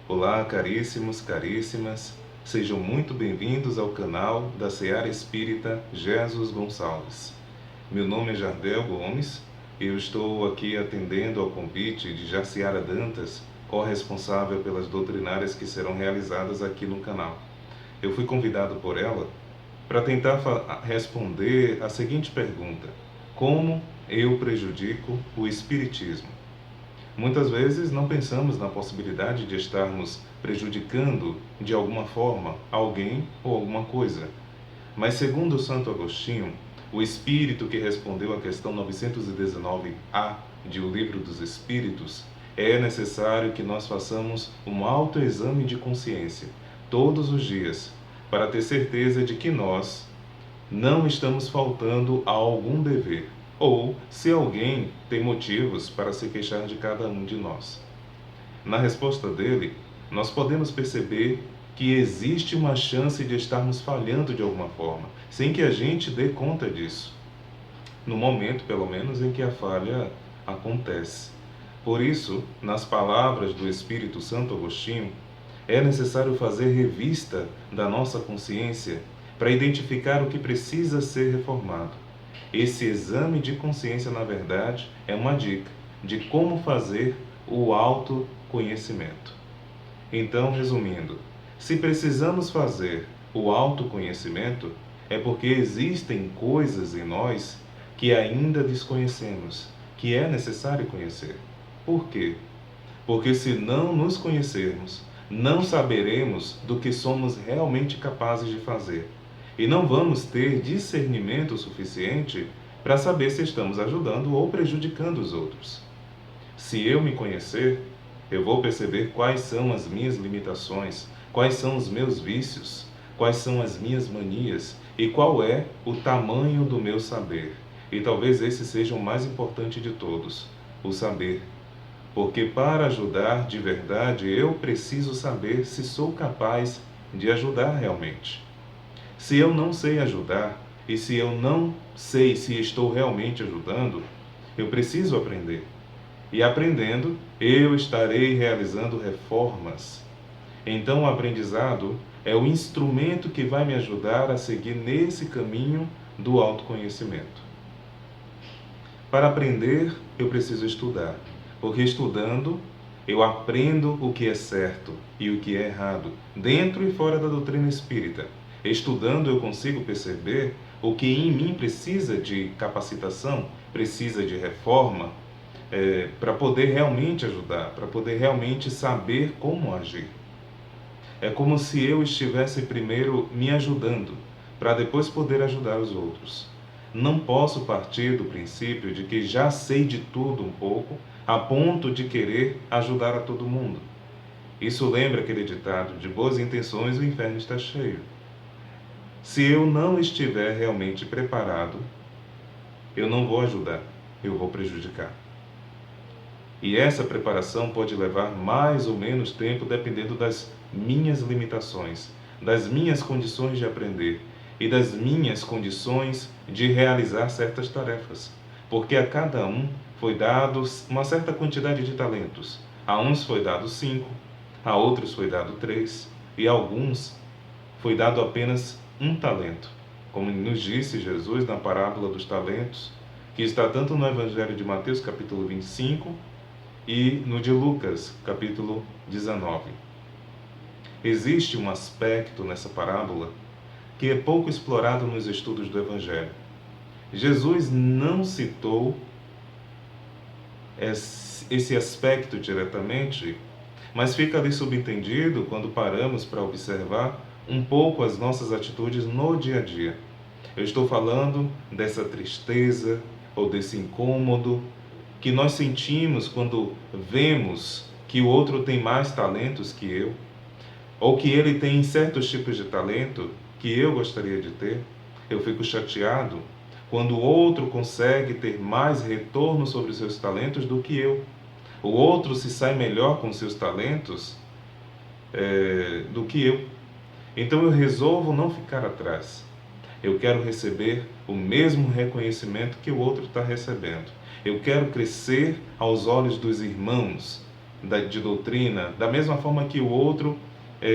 Olá, caríssimos, caríssimas, sejam muito bem-vindos ao canal da Seara Espírita Jesus Gonçalves. Meu nome é Jardel Gomes e eu estou aqui atendendo ao convite de Jaciara Dantas, corresponsável pelas doutrinárias que serão realizadas aqui no canal. Eu fui convidado por ela para tentar responder a seguinte pergunta: como eu prejudico o Espiritismo? Muitas vezes não pensamos na possibilidade de estarmos prejudicando de alguma forma alguém ou alguma coisa. Mas segundo Santo Agostinho, o espírito que respondeu à questão 919A de O Livro dos Espíritos, é necessário que nós façamos um autoexame de consciência todos os dias, para ter certeza de que nós não estamos faltando a algum dever, ou se alguém tem motivos para se queixar de cada um de nós. Na resposta dele, nós podemos perceber que existe uma chance de estarmos falhando de alguma forma, sem que a gente dê conta disso, no momento, pelo menos, em que a falha acontece. Por isso, nas palavras do Espírito Santo Agostinho, é necessário fazer revista da nossa consciência para identificar o que precisa ser reformado. Esse exame de consciência, na verdade, é uma dica de como fazer o autoconhecimento. Então, resumindo, se precisamos fazer o autoconhecimento, é porque existem coisas em nós que ainda desconhecemos, que é necessário conhecer. Por quê? Porque se não nos conhecermos, não saberemos do que somos realmente capazes de fazer. E não vamos ter discernimento suficiente para saber se estamos ajudando ou prejudicando os outros. Se eu me conhecer, eu vou perceber quais são as minhas limitações, quais são os meus vícios, quais são as minhas manias e qual é o tamanho do meu saber. E talvez esse seja o mais importante de todos, o saber. Porque para ajudar de verdade, eu preciso saber se sou capaz de ajudar realmente. Se eu não sei ajudar, e se eu não sei se estou realmente ajudando, eu preciso aprender. E aprendendo, eu estarei realizando reformas. Então o aprendizado é o instrumento que vai me ajudar a seguir nesse caminho do autoconhecimento. Para aprender, eu preciso estudar, porque estudando, eu aprendo o que é certo e o que é errado, dentro e fora da doutrina espírita. Estudando, eu consigo perceber o que em mim precisa de capacitação, precisa de reforma, para poder realmente ajudar, para poder realmente saber como agir. É como se eu estivesse primeiro me ajudando, para depois poder ajudar os outros. Não posso partir do princípio de que já sei de tudo um pouco, a ponto de querer ajudar a todo mundo. Isso lembra aquele ditado: de boas intenções o inferno está cheio. Se eu não estiver realmente preparado, eu não vou ajudar, eu vou prejudicar. E essa preparação pode levar mais ou menos tempo dependendo das minhas limitações, das minhas condições de aprender e das minhas condições de realizar certas tarefas. Porque a cada um foi dado uma certa quantidade de talentos. A uns foi dado 5, a outros foi dado 3 e a alguns foi dado apenas um talento. Como nos disse Jesus na parábola dos talentos, que está tanto no Evangelho de Mateus, capítulo 25, e no de Lucas, capítulo 19. Existe um aspecto nessa parábola que é pouco explorado nos estudos do Evangelho. Jesus não citou esse aspecto diretamente, mas fica ali subentendido quando paramos para observar um pouco as nossas atitudes no dia a dia. Eu estou falando dessa tristeza ou desse incômodo que nós sentimos quando vemos que o outro tem mais talentos que eu, ou que ele tem certos tipos de talento que eu gostaria de ter. Eu fico chateado quando o outro consegue ter mais retorno sobre os seus talentos do que eu. O outro se sai melhor com seus talentos do que eu. Então eu resolvo não ficar atrás. Eu quero receber o mesmo reconhecimento que o outro está recebendo. Eu quero crescer aos olhos dos irmãos de doutrina, da mesma forma que o outro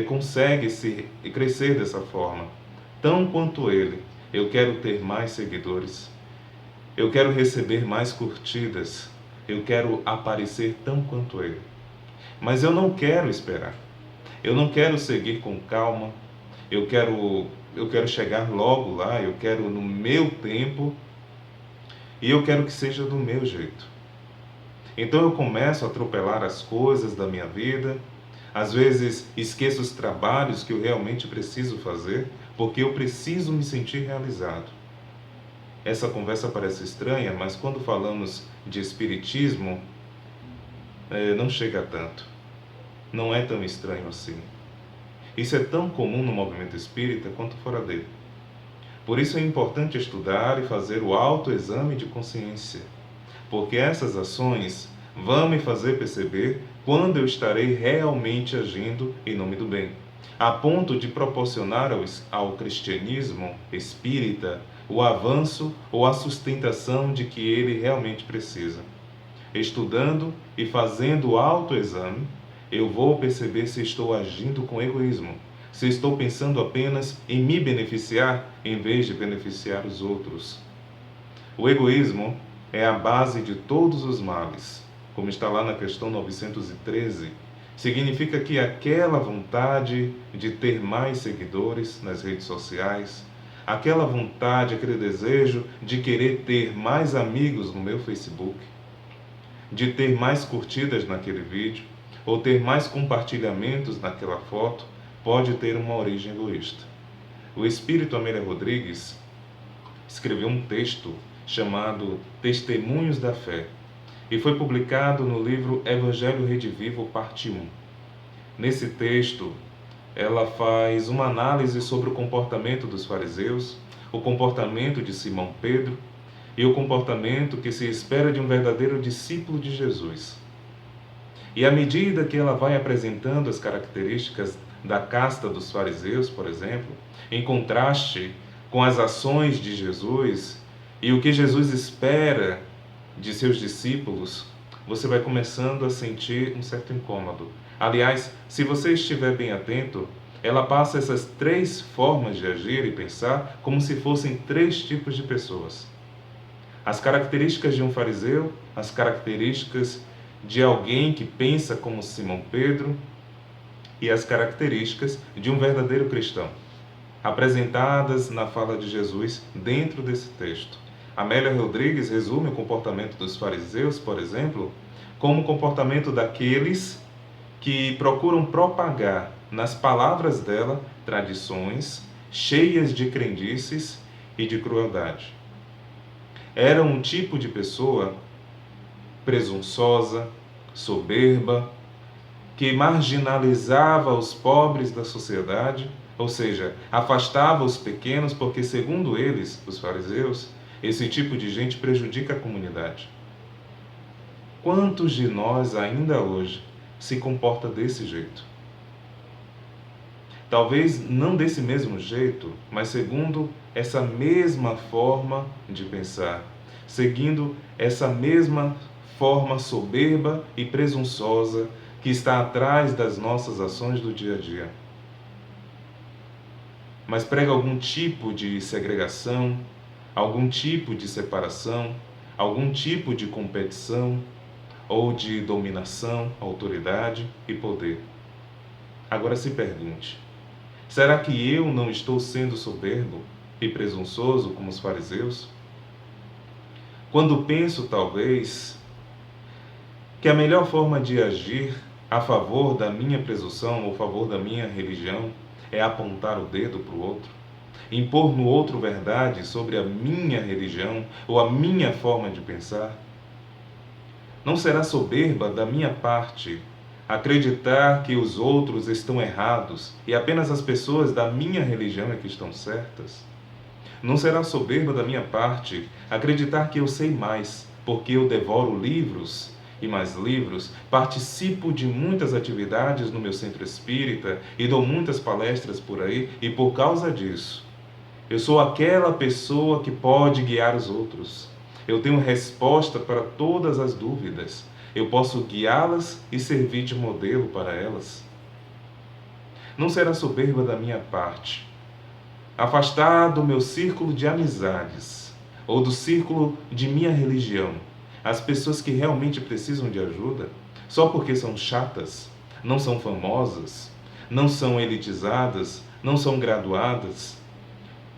consegue se crescer dessa forma. Tão quanto ele, eu quero ter mais seguidores, eu quero receber mais curtidas, eu quero aparecer tão quanto ele. Mas eu não quero esperar, eu não quero seguir com calma, eu quero chegar logo lá, eu quero no meu tempo e eu quero que seja do meu jeito. Então eu começo a atropelar as coisas da minha vida, às vezes esqueço os trabalhos que eu realmente preciso fazer, porque eu preciso me sentir realizado. Essa conversa parece estranha, mas quando falamos de espiritismo, não chega a tanto. Não é tão estranho assim. Isso é tão comum no movimento espírita quanto fora dele. Por isso é importante estudar e fazer o autoexame de consciência, porque essas ações vão me fazer perceber quando eu estarei realmente agindo em nome do bem, a ponto de proporcionar ao cristianismo espírita o avanço ou a sustentação de que ele realmente precisa. Estudando e fazendo o autoexame, eu vou perceber se estou agindo com egoísmo, se estou pensando apenas em me beneficiar em vez de beneficiar os outros. O egoísmo é a base de todos os males, como está lá na questão 913. Significa que aquela vontade de ter mais seguidores nas redes sociais, aquela vontade, aquele desejo de querer ter mais amigos no meu Facebook, de ter mais curtidas naquele vídeo, ou ter mais compartilhamentos naquela foto, pode ter uma origem egoísta. O espírito Amélia Rodrigues escreveu um texto chamado Testemunhos da Fé e foi publicado no livro Evangelho Redivivo, parte 1. Nesse texto, ela faz uma análise sobre o comportamento dos fariseus, o comportamento de Simão Pedro e o comportamento que se espera de um verdadeiro discípulo de Jesus. E à medida que ela vai apresentando as características da casta dos fariseus, por exemplo, em contraste com as ações de Jesus e o que Jesus espera de seus discípulos, você vai começando a sentir um certo incômodo. Aliás, se você estiver bem atento, ela passa essas 3 formas de agir e pensar como se fossem 3 tipos de pessoas. As características de um fariseu, as características de alguém que pensa como Simão Pedro e as características de um verdadeiro cristão, apresentadas na fala de Jesus dentro desse texto. Amélia Rodrigues resume o comportamento dos fariseus, por exemplo, como o comportamento daqueles que procuram propagar nas palavras dela tradições cheias de crendices e de crueldade. Era um tipo de pessoa presunçosa, soberba, que marginalizava os pobres da sociedade, ou seja, afastava os pequenos, porque, segundo eles, os fariseus, esse tipo de gente prejudica a comunidade. Quantos de nós ainda hoje se comporta desse jeito? Talvez não desse mesmo jeito, mas segundo essa mesma forma de pensar, seguindo essa mesma forma soberba e presunçosa que está atrás das nossas ações do dia a dia. Mas prega algum tipo de segregação, algum tipo de separação, algum tipo de competição ou de dominação, autoridade e poder. Agora se pergunte: será que eu não estou sendo soberbo e presunçoso como os fariseus? Quando penso, talvez, que a melhor forma de agir a favor da minha presunção ou a favor da minha religião é apontar o dedo para o outro, impor no outro verdade sobre a minha religião ou a minha forma de pensar, não será soberba da minha parte acreditar que os outros estão errados e apenas as pessoas da minha religião é que estão certas? Não será soberba da minha parte acreditar que eu sei mais, porque eu devoro livros e mais livros, participo de muitas atividades no meu centro espírita e dou muitas palestras por aí, e por causa disso, eu sou aquela pessoa que pode guiar os outros. Eu tenho resposta para todas as dúvidas. eu posso guiá-las e servir de modelo para elas. Não será soberba da minha parte afastar do meu círculo de amizades ou do círculo de minha religião as pessoas que realmente precisam de ajuda, só porque são chatas, não são famosas, não são elitizadas, não são graduadas,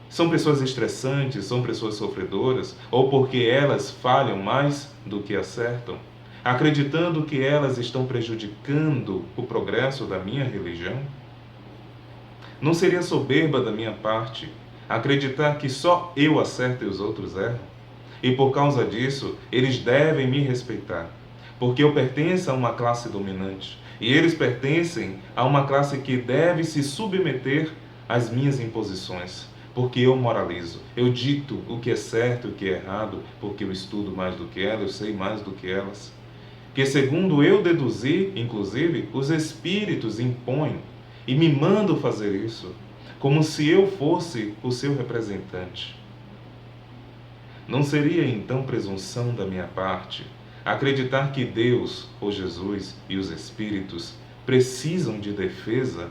são pessoas estressantes, são pessoas sofredoras, ou porque elas falham mais do que acertam, acreditando que elas estão prejudicando o progresso da minha religião? Não seria soberba da minha parte acreditar que só eu acerto e os outros erram? E por causa disso, eles devem me respeitar, porque eu pertenço a uma classe dominante, e eles pertencem a uma classe que deve se submeter às minhas imposições, porque eu moralizo, eu dito o que é certo e o que é errado, porque eu estudo mais do que elas, eu sei mais do que elas. Que segundo eu deduzi, inclusive, os espíritos impõem e me mandam fazer isso, como se eu fosse o seu representante. Não seria então presunção da minha parte acreditar que Deus, ou Jesus e os espíritos precisam de defesa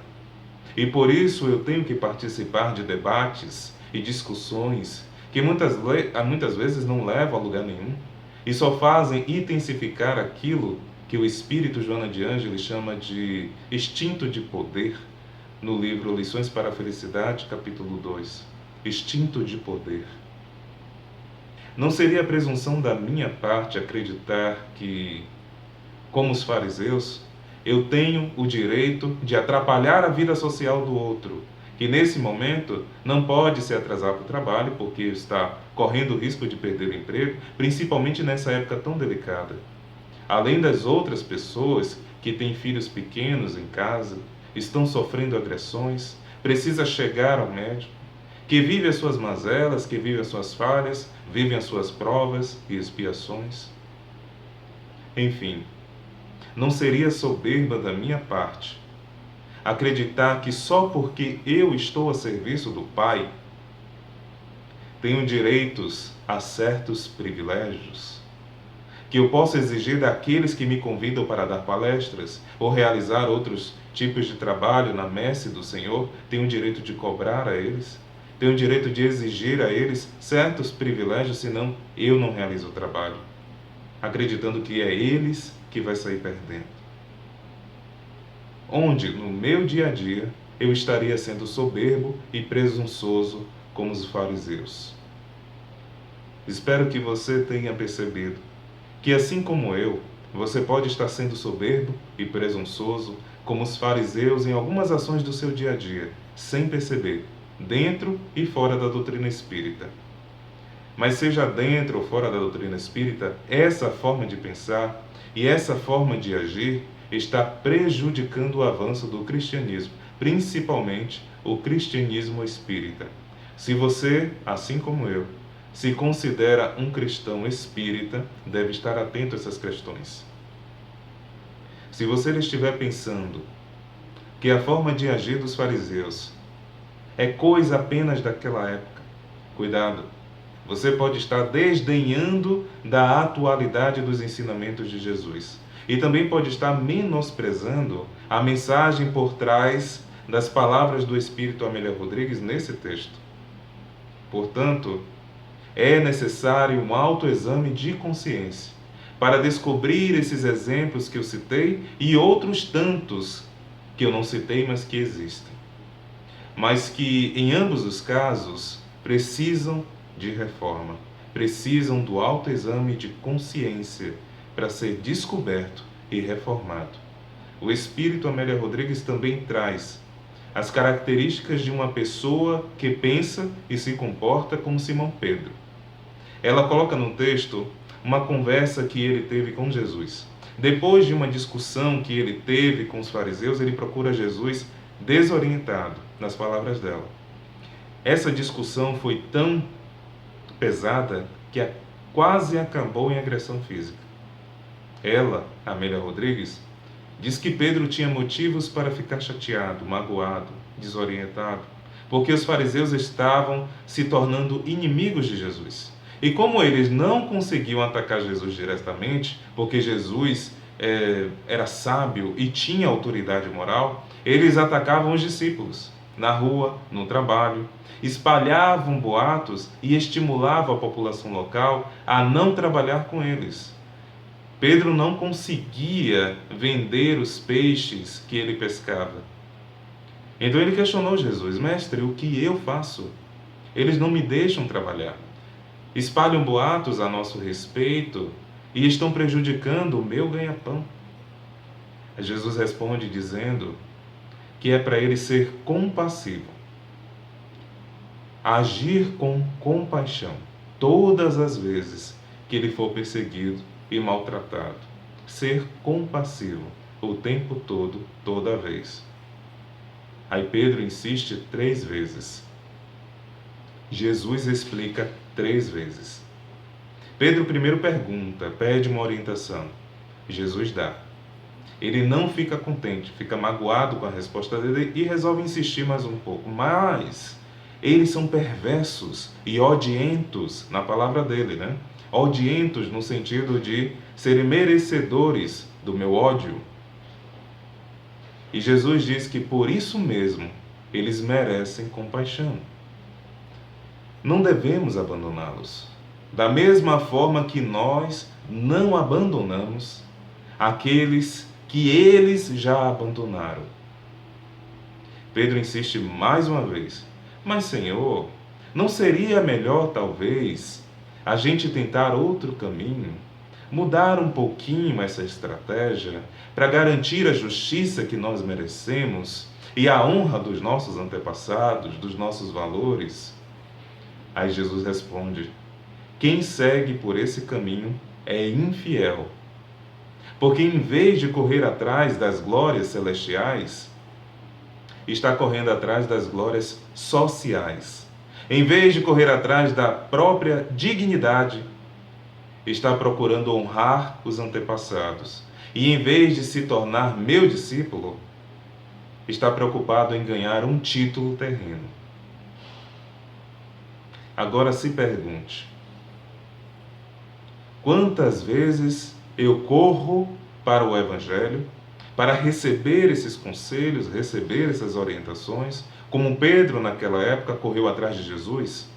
e por isso eu tenho que participar de debates e discussões que muitas vezes não levam a lugar nenhum e só fazem intensificar aquilo que o espírito Joana de Ângeles chama de instinto de poder, no livro Lições para a Felicidade, capítulo 2. Instinto de poder. Não seria presunção da minha parte acreditar que, como os fariseus, eu tenho o direito de atrapalhar a vida social do outro, que nesse momento não pode se atrasar para o trabalho porque está correndo o risco de perder o emprego, principalmente nessa época tão delicada. Além das outras pessoas que têm filhos pequenos em casa, estão sofrendo agressões, precisa chegar ao médico, que vive as suas mazelas, que vive as suas falhas, vive as suas provas e expiações. Enfim, não seria soberba da minha parte acreditar que só porque eu estou a serviço do Pai, tenho direitos a certos privilégios, que eu posso exigir daqueles que me convidam para dar palestras ou realizar outros tipos de trabalho na messe do Senhor, tenho o direito de cobrar a eles, tenho o direito de exigir a eles certos privilégios, senão eu não realizo o trabalho, acreditando que é eles que vai sair perdendo. Onde, no meu dia a dia, eu estaria sendo soberbo e presunçoso como os fariseus. Espero que você tenha percebido que, assim como eu, você pode estar sendo soberbo e presunçoso como os fariseus em algumas ações do seu dia a dia, sem perceber, dentro e fora da doutrina espírita. Mas seja dentro ou fora da doutrina espírita, essa forma de pensar e essa forma de agir está prejudicando o avanço do cristianismo, principalmente o cristianismo espírita. Se você, assim como eu, se considera um cristão espírita, deve estar atento a essas questões. Se você estiver pensando que a forma de agir dos fariseus é coisa apenas daquela época, cuidado, você pode estar desdenhando da atualidade dos ensinamentos de Jesus. E também pode estar menosprezando a mensagem por trás das palavras do Espírito Amélia Rodrigues nesse texto. Portanto, é necessário um autoexame de consciência para descobrir esses exemplos que eu citei e outros tantos que eu não citei, mas que existem. Mas que, em ambos os casos, precisam de reforma, precisam do autoexame de consciência para ser descoberto e reformado. O Espírito Amélia Rodrigues também traz as características de uma pessoa que pensa e se comporta como Simão Pedro. Ela coloca no texto uma conversa que ele teve com Jesus. Depois de uma discussão que ele teve com os fariseus, ele procura Jesus desorientado, nas palavras dela. Essa discussão foi tão pesada que quase acabou em agressão física. Ela, Amélia Rodrigues, diz que Pedro tinha motivos para ficar chateado, magoado, desorientado, porque os fariseus estavam se tornando inimigos de Jesus. E como eles não conseguiam atacar Jesus diretamente, porque Jesus era sábio e tinha autoridade moral, eles atacavam os discípulos na rua, no trabalho, espalhavam boatos e estimulavam a população local a não trabalhar com eles. Pedro não conseguia vender os peixes que ele pescava. Então ele questionou Jesus: Mestre, o que eu faço? Eles não me deixam trabalhar. Espalham boatos a nosso respeito e estão prejudicando o meu ganha-pão. Jesus responde dizendo que é para ele ser compassivo, agir com compaixão todas as vezes que ele for perseguido e maltratado. Ser compassivo o tempo todo, toda vez. Aí Pedro insiste 3 vezes. Jesus explica 3 vezes. Pedro primeiro pergunta, pede uma orientação. Jesus dá. Ele não fica contente, fica magoado com a resposta dele e resolve insistir mais um pouco. Mas eles são perversos e odientos, na palavra dele, né? Odientos no sentido de serem merecedores do meu ódio. E Jesus diz que por isso mesmo eles merecem compaixão. Não devemos abandoná-los. Da mesma forma que nós não abandonamos aqueles que eles já abandonaram. Pedro insiste mais uma vez: Mas, Senhor, não seria melhor, talvez, a gente tentar outro caminho? Mudar um pouquinho essa estratégia para garantir a justiça que nós merecemos e a honra dos nossos antepassados, dos nossos valores? Aí Jesus responde: quem segue por esse caminho é infiel. Porque em vez de correr atrás das glórias celestiais, está correndo atrás das glórias sociais. Em vez de correr atrás da própria dignidade, está procurando honrar os antepassados. E em vez de se tornar meu discípulo, está preocupado em ganhar um título terreno. Agora se pergunte: quantas vezes eu corro para o Evangelho, para receber esses conselhos, receber essas orientações, como Pedro naquela época correu atrás de Jesus?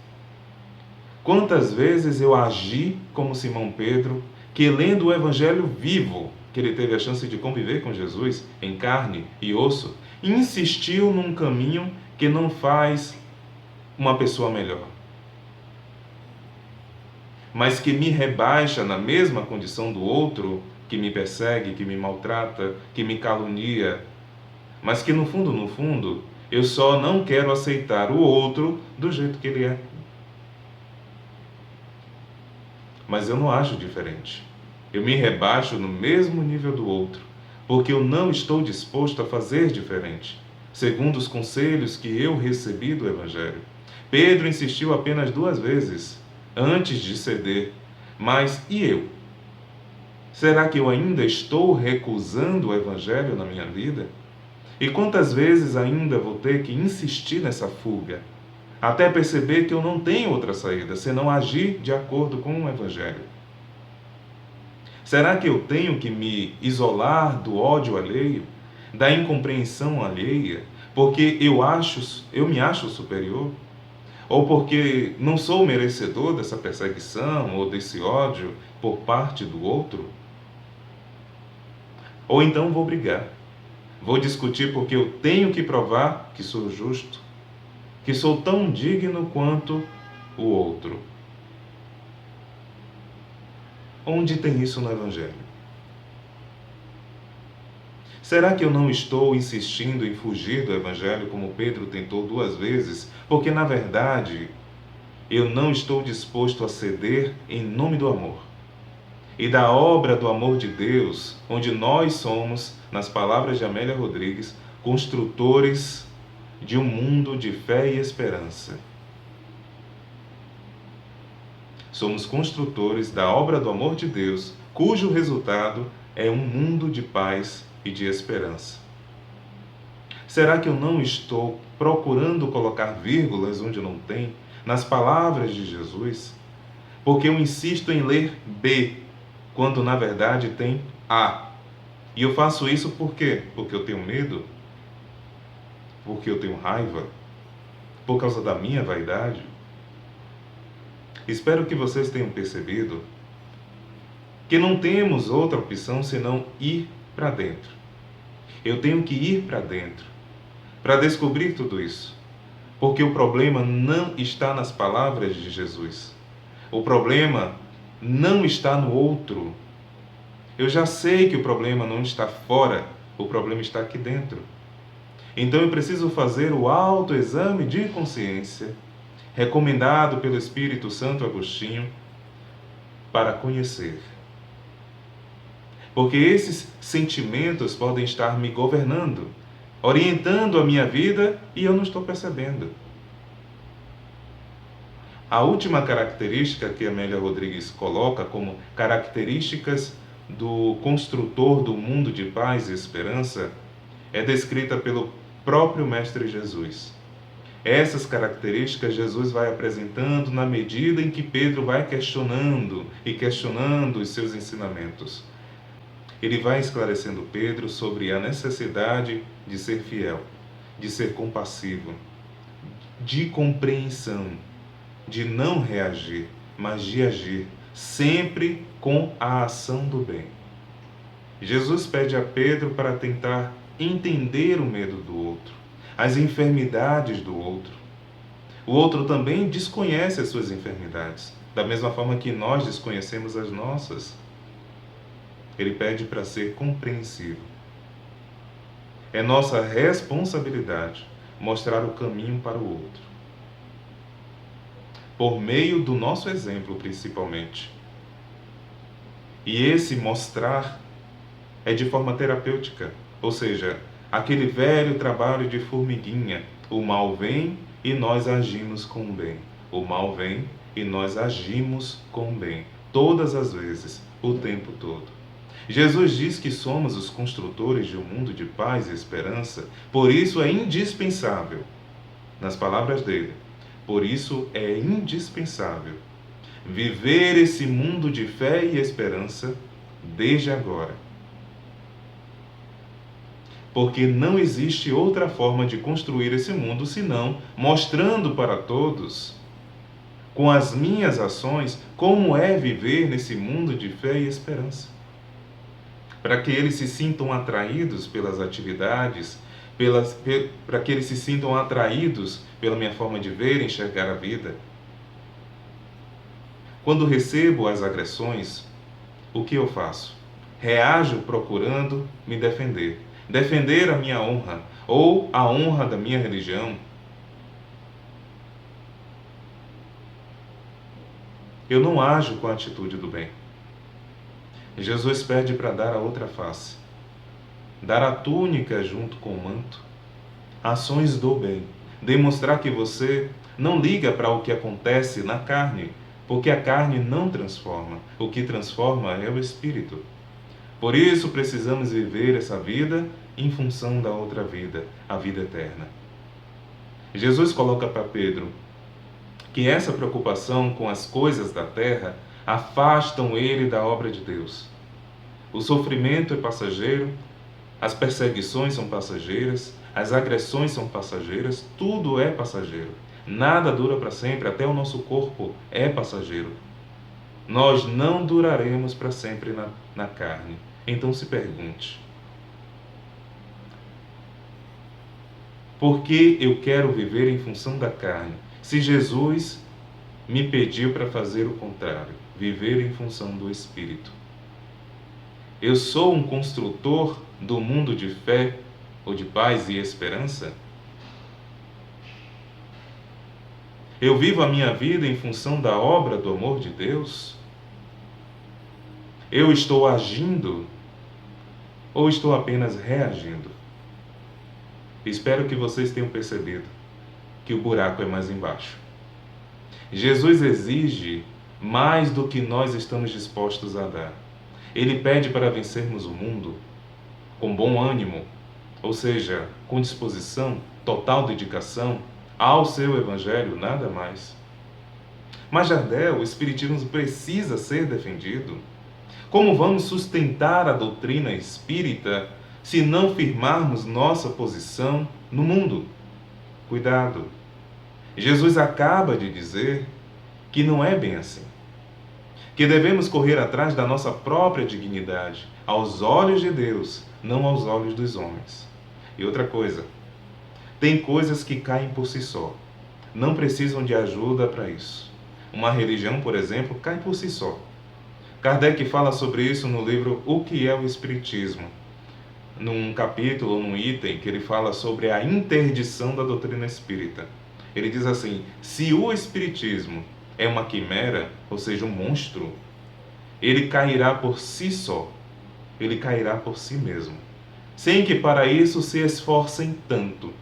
Quantas vezes eu agi como Simão Pedro, que lendo o Evangelho vivo, que ele teve a chance de conviver com Jesus em carne e osso, insistiu num caminho que não faz uma pessoa melhor, mas que me rebaixa na mesma condição do outro, que me persegue, que me maltrata, que me calunia, mas que no fundo, eu só não quero aceitar o outro do jeito que ele é. Mas eu não acho diferente. Eu me rebaixo no mesmo nível do outro, porque eu não estou disposto a fazer diferente, segundo os conselhos que eu recebi do Evangelho. Pedro insistiu apenas 2 vezes, antes de ceder. Mas e eu? Será que eu ainda estou recusando o Evangelho na minha vida? E quantas vezes ainda vou ter que insistir nessa fuga, até perceber que eu não tenho outra saída, senão agir de acordo com o Evangelho? Será que eu tenho que me isolar do ódio alheio, da incompreensão alheia, porque eu me acho superior? Ou porque não sou merecedor dessa perseguição ou desse ódio por parte do outro? Ou então vou brigar, vou discutir porque eu tenho que provar que sou justo, que sou tão digno quanto o outro. Onde tem isso no Evangelho? Será que eu não estou insistindo em fugir do Evangelho como Pedro tentou 2 vezes, porque na verdade eu não estou disposto a ceder em nome do amor e da obra do amor de Deus, onde nós somos, nas palavras de Amélia Rodrigues, construtores de um mundo de fé e esperança? Somos construtores da obra do amor de Deus, cujo resultado é um mundo de paz e de esperança. Será que eu não estou procurando colocar vírgulas onde não tem, nas palavras de Jesus? Porque eu insisto em ler B, quando na verdade tem A. E eu faço isso por quê? Porque eu tenho medo? Porque eu tenho raiva? Por causa da minha vaidade? Espero que vocês tenham percebido que não temos outra opção senão ir para dentro. Eu tenho que ir para dentro para descobrir tudo isso. Porque o problema não está nas palavras de Jesus. O problema não está no outro. Eu já sei que o problema não está fora, o problema está aqui dentro. Então eu preciso fazer o autoexame de consciência, recomendado pelo Espírito Santo Agostinho, para conhecer. Porque esses sentimentos podem estar me governando, orientando a minha vida e eu não estou percebendo. A última característica que Amélia Rodrigues coloca como características do construtor do mundo de paz e esperança é descrita pelo próprio Mestre Jesus. Essas características Jesus vai apresentando na medida em que Pedro vai questionando os seus ensinamentos. Ele vai esclarecendo Pedro sobre a necessidade de ser fiel, de ser compassivo, de compreensão, de não reagir, mas de agir, sempre com a ação do bem. Jesus pede a Pedro para tentar entender o medo do outro, as enfermidades do outro. O outro também desconhece as suas enfermidades, da mesma forma que nós desconhecemos as nossas. Ele pede para ser compreensivo. É nossa responsabilidade mostrar o caminho para o outro. Por meio do nosso exemplo, principalmente. E esse mostrar é de forma terapêutica, ou seja, aquele velho trabalho de formiguinha. O mal vem e nós agimos com o bem. O mal vem e nós agimos com o bem. Todas as vezes, o tempo todo. Jesus diz que somos os construtores de um mundo de paz e esperança, por isso é indispensável, nas palavras dele, por isso é indispensável viver esse mundo de fé e esperança desde agora. Porque não existe outra forma de construir esse mundo senão mostrando para todos, com as minhas ações, como é viver nesse mundo de fé e esperança. Para que eles se sintam atraídos pelas atividades, para que eles se sintam atraídos pela minha forma de ver e enxergar a vida. Quando recebo as agressões, o que eu faço? Reajo procurando me defender. Defender a minha honra ou a honra da minha religião. Eu não ajo com a atitude do bem. Jesus pede para dar a outra face, dar a túnica junto com o manto, ações do bem, demonstrar que você não liga para o que acontece na carne, porque a carne não transforma, o que transforma é o espírito. Por isso precisamos viver essa vida em função da outra vida, a vida eterna. Jesus coloca para Pedro que essa preocupação com as coisas da terra afastam ele da obra de Deus. O sofrimento é passageiro, as perseguições são passageiras, as agressões são passageiras, tudo é passageiro. Nada dura para sempre, até o nosso corpo é passageiro. Nós não duraremos para sempre na carne. Então se pergunte: por que eu quero viver em função da carne, se Jesus me pediu para fazer o contrário, viver em função do Espírito? Eu sou um construtor do mundo de fé, ou de paz e esperança? Eu vivo a minha vida em função da obra do amor de Deus? Eu estou agindo ou estou apenas reagindo? Espero que vocês tenham percebido que o buraco é mais embaixo. Jesus exige mais do que nós estamos dispostos a dar. Ele pede para vencermos o mundo com bom ânimo, ou seja, com disposição, total dedicação ao seu Evangelho, nada mais. Mas, Jardel, o Espiritismo precisa ser defendido? Como vamos sustentar a doutrina espírita se não firmarmos nossa posição no mundo? Cuidado! Jesus acaba de dizer que não é bem assim. Que devemos correr atrás da nossa própria dignidade, aos olhos de Deus, não aos olhos dos homens. E outra coisa, tem coisas que caem por si só. Não precisam de ajuda para isso. Uma religião, por exemplo, cai por si só. Kardec fala sobre isso no livro O que é o Espiritismo, num capítulo, num item, que ele fala sobre a interdição da doutrina espírita. Ele diz assim: se o Espiritismo é uma quimera, ou seja, um monstro, ele cairá por si só, ele cairá por si mesmo, sem que para isso se esforcem tanto.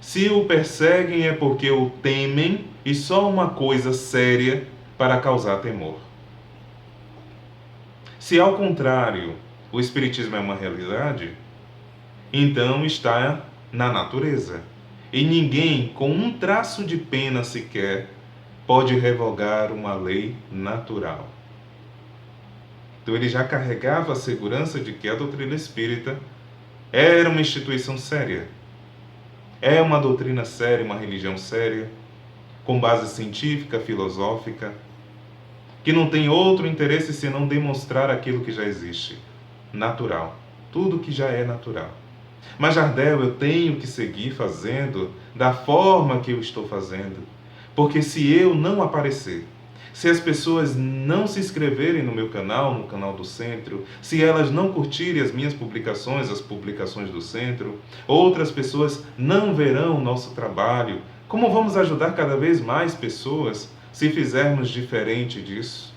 Se o perseguem é porque o temem e só uma coisa séria para causar temor. Se ao contrário, o Espiritismo é uma realidade, então está na natureza. E ninguém, com um traço de pena sequer, pode revogar uma lei natural. Então ele já carregava a segurança de que a doutrina espírita era uma instituição séria. É uma doutrina séria, uma religião séria, com base científica, filosófica, que não tem outro interesse senão demonstrar aquilo que já existe, natural, tudo que já é natural. Mas, Jardel, eu tenho que seguir fazendo da forma que eu estou fazendo, porque se eu não aparecer, se as pessoas não se inscreverem no meu canal, no canal do Centro, se elas não curtirem as minhas publicações, as publicações do Centro, outras pessoas não verão o nosso trabalho. Como vamos ajudar cada vez mais pessoas se fizermos diferente disso?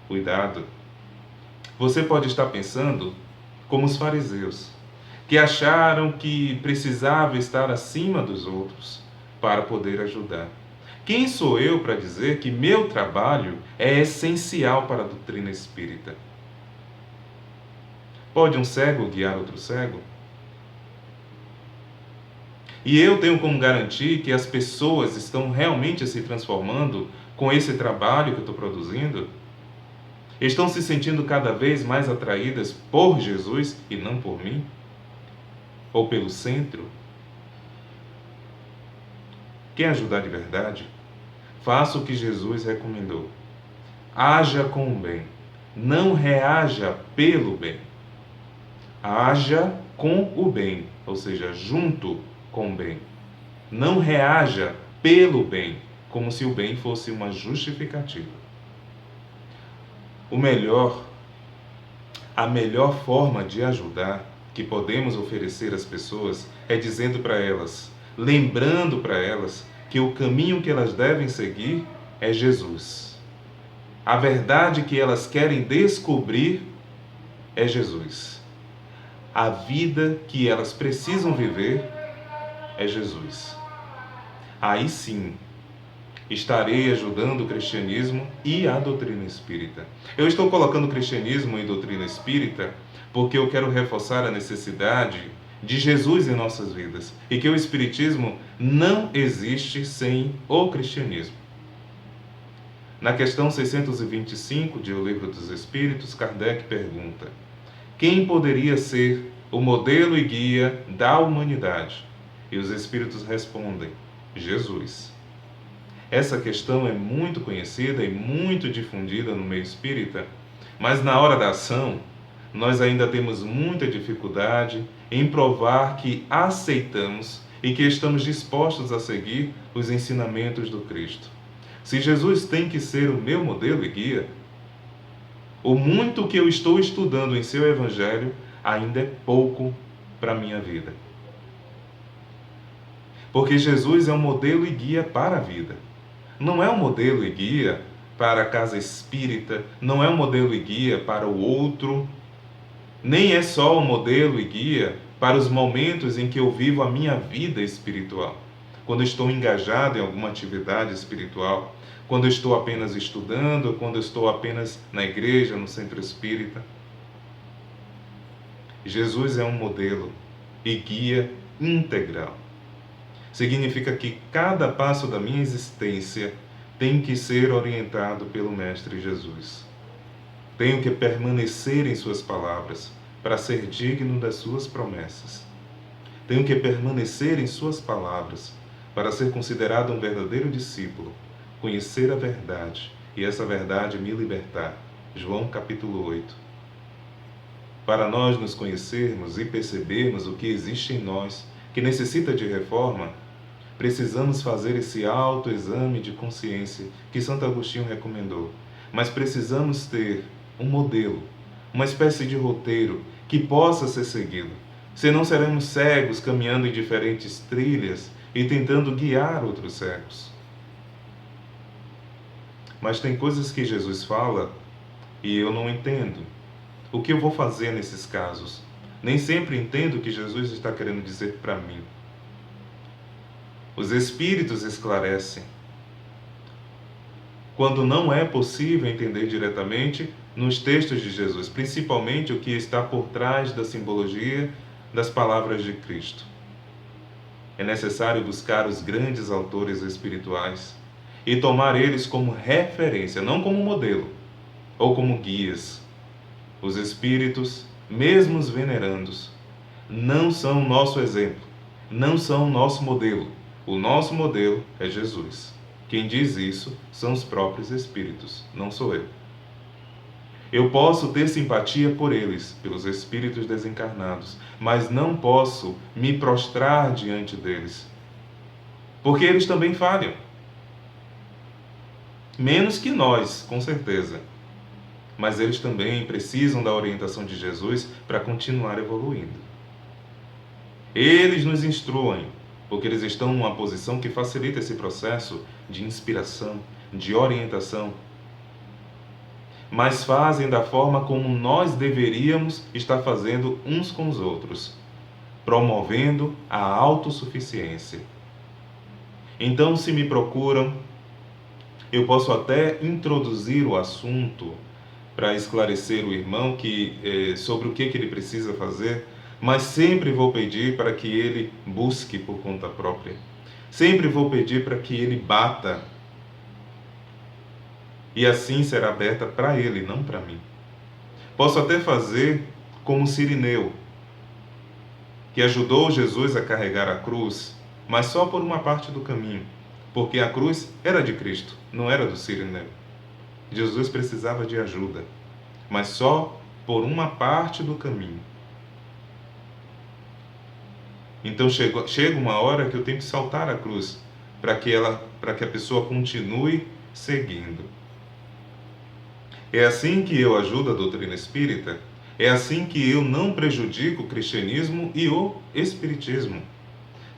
Cuidado! Você pode estar pensando como os fariseus, que acharam que precisava estar acima dos outros para poder ajudar. Quem sou eu para dizer que meu trabalho é essencial para a doutrina espírita? Pode um cego guiar outro cego? E eu tenho como garantir que as pessoas estão realmente se transformando com esse trabalho que eu estou produzindo? Estão se sentindo cada vez mais atraídas por Jesus e não por mim? Ou pelo Centro? Quer ajudar de verdade? Faça o que Jesus recomendou. Haja com o bem. Não reaja pelo bem. Haja com o bem, ou seja, junto com o bem. Não reaja pelo bem, como se o bem fosse uma justificativa. A melhor forma de ajudar que podemos oferecer às pessoas é dizendo para elas, lembrando para elas que o caminho que elas devem seguir é Jesus. A verdade que elas querem descobrir é Jesus. A vida que elas precisam viver é Jesus. Aí sim, estarei ajudando o cristianismo e a doutrina espírita. Eu estou colocando cristianismo e doutrina espírita porque eu quero reforçar a necessidade de Jesus em nossas vidas e que o espiritismo não existe sem o cristianismo. Na questão 625 de O Livro dos Espíritos, Kardec pergunta: quem poderia ser o modelo e guia da humanidade? E os espíritos respondem: Jesus. Essa questão é muito conhecida e muito difundida no meio espírita, mas na hora da ação, nós ainda temos muita dificuldade em provar que aceitamos e que estamos dispostos a seguir os ensinamentos do Cristo. Se Jesus tem que ser o meu modelo e guia, o muito que eu estou estudando em seu Evangelho ainda é pouco para a minha vida. Porque Jesus é um modelo e guia para a vida. Não é um modelo e guia para a casa espírita, não é um modelo e guia para o outro, nem é só um modelo e guia para os momentos em que eu vivo a minha vida espiritual. Quando estou engajado em alguma atividade espiritual, quando estou apenas estudando, quando estou apenas na igreja, no centro espírita. Jesus é um modelo e guia integral. Significa que cada passo da minha existência tem que ser orientado pelo Mestre Jesus. Tenho que permanecer em suas palavras para ser digno das suas promessas. Tenho que permanecer em suas palavras para ser considerado um verdadeiro discípulo, conhecer a verdade e essa verdade me libertar. João capítulo 8. Para nós nos conhecermos e percebermos o que existe em nós, que necessita de reforma, precisamos fazer esse autoexame de consciência que Santo Agostinho recomendou. Mas precisamos ter um modelo, uma espécie de roteiro que possa ser seguido. Senão seremos cegos caminhando em diferentes trilhas e tentando guiar outros cegos. Mas tem coisas que Jesus fala e eu não entendo. O que eu vou fazer nesses casos? Nem sempre entendo o que Jesus está querendo dizer para mim. Os Espíritos esclarecem. Quando não é possível entender diretamente nos textos de Jesus, principalmente o que está por trás da simbologia das palavras de Cristo. É necessário buscar os grandes autores espirituais e tomar eles como referência, não como modelo ou como guias. Os Espíritos, mesmo os venerandos, não são nosso exemplo, não são nosso modelo. O nosso modelo é Jesus. Quem diz isso são os próprios Espíritos, não sou eu. Eu posso ter simpatia por eles, pelos espíritos desencarnados, mas não posso me prostrar diante deles, porque eles também falham. Menos que nós, com certeza. Mas eles também precisam da orientação de Jesus para continuar evoluindo. Eles nos instruem, porque eles estão numa posição que facilita esse processo de inspiração, de orientação, mas fazem da forma como nós deveríamos estar fazendo uns com os outros, promovendo a autossuficiência. Então, se me procuram, eu posso até introduzir o assunto para esclarecer o irmão sobre o que ele precisa fazer, mas sempre vou pedir para que ele busque por conta própria. Sempre vou pedir para que ele bata. E assim será aberta para ele, não para mim. Posso até fazer como Cirineu, que ajudou Jesus a carregar a cruz, mas só por uma parte do caminho, porque a cruz era de Cristo, não era do Cirineu. Jesus precisava de ajuda, mas só por uma parte do caminho. Então chega uma hora que eu tenho que saltar a cruz para que a pessoa continue seguindo. É assim que eu ajudo a doutrina espírita, é assim que eu não prejudico o cristianismo e o espiritismo.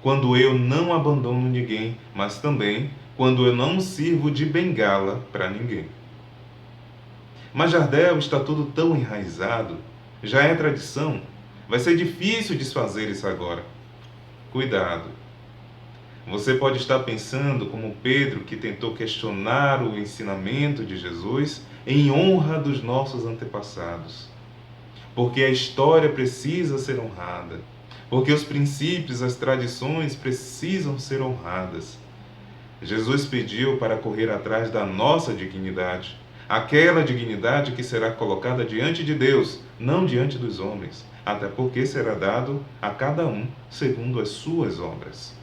Quando eu não abandono ninguém, mas também quando eu não sirvo de bengala para ninguém. Mas Jardel, está tudo tão enraizado, já é tradição, vai ser difícil desfazer isso agora. Cuidado. Você pode estar pensando como Pedro, que tentou questionar o ensinamento de Jesus em honra dos nossos antepassados. Porque a história precisa ser honrada. Porque os princípios, as tradições precisam ser honradas. Jesus pediu para correr atrás da nossa dignidade. Aquela dignidade que será colocada diante de Deus, não diante dos homens. Até porque será dado a cada um segundo as suas obras.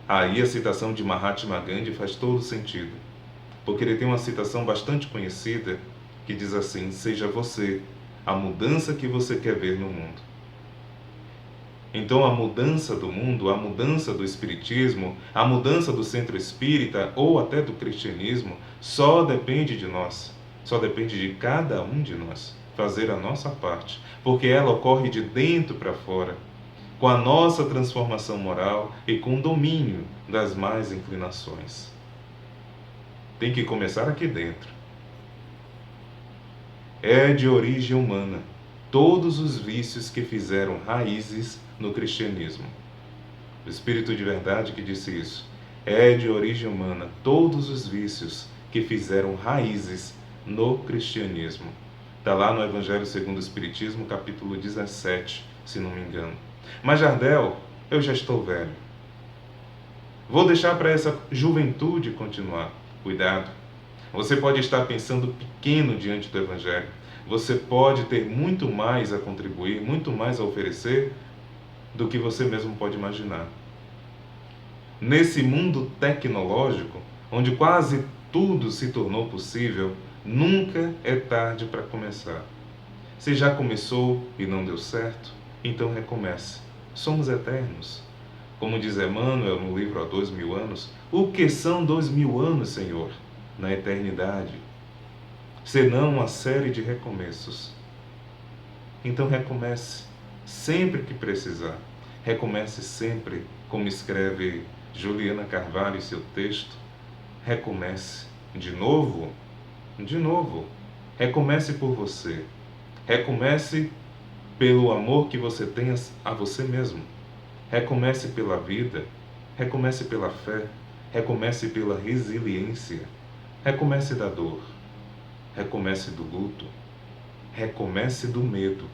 Aí a citação de Mahatma Gandhi faz todo sentido, porque ele tem uma citação bastante conhecida que diz assim: seja você a mudança que você quer ver no mundo. Então a mudança do mundo, a mudança do espiritismo, a mudança do centro espírita ou até do cristianismo só depende de nós, só depende de cada um de nós fazer a nossa parte, porque ela ocorre de dentro para fora, com a nossa transformação moral e com o domínio das más inclinações. Tem que começar aqui dentro. É de origem humana todos os vícios que fizeram raízes no cristianismo. O Espírito de Verdade que disse isso. É de origem humana todos os vícios que fizeram raízes no cristianismo. Está lá no Evangelho segundo o Espiritismo, capítulo 17, se não me engano. Mas Jardel, Eu já estou velho. Vou deixar para essa juventude continuar. Cuidado. Você pode estar pensando pequeno diante do Evangelho. Você pode ter muito mais a contribuir, muito mais a oferecer do que você mesmo pode imaginar. Nesse mundo tecnológico, onde quase tudo se tornou possível, nunca é tarde para começar. Se já começou e não deu certo, então recomece. Somos eternos. Como diz Emmanuel no livro Há 2000 anos, o que são 2000 anos, Senhor, na eternidade? Senão uma série de recomeços. Então recomece, sempre que precisar. Recomece sempre, como escreve Juliana Carvalho em seu texto. Recomece de novo, de novo. Recomece por você. Recomece pelo amor que você tem a você mesmo. Recomece pela vida. Recomece pela fé. Recomece pela resiliência. Recomece da dor. Recomece do luto. Recomece do medo.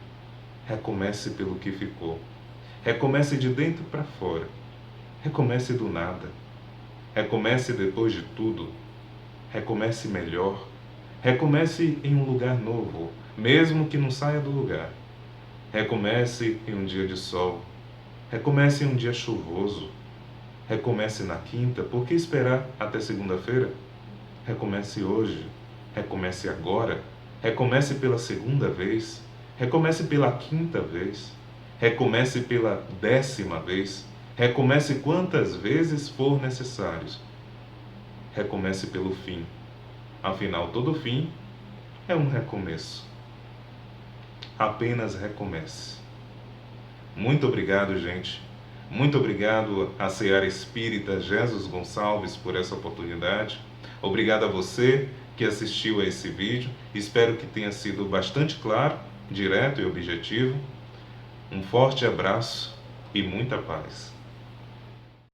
Recomece pelo que ficou. Recomece de dentro para fora. Recomece do nada. Recomece depois de tudo. Recomece melhor. Recomece em um lugar novo, mesmo que não saia do lugar. Recomece em um dia de sol. Recomece em um dia chuvoso. Recomece na quinta. Por que esperar até segunda-feira? Recomece hoje. Recomece agora. Recomece pela segunda vez. Recomece pela quinta vez. Recomece pela 10ª vez. Recomece quantas vezes for necessário. Recomece pelo fim. Afinal, todo fim é um recomeço. Apenas recomece. Muito obrigado, gente. Muito obrigado à Seara Espírita Jesus Gonçalves por essa oportunidade. Obrigado a você que assistiu a esse vídeo. Espero que tenha sido bastante claro, direto e objetivo. Um forte abraço e muita paz.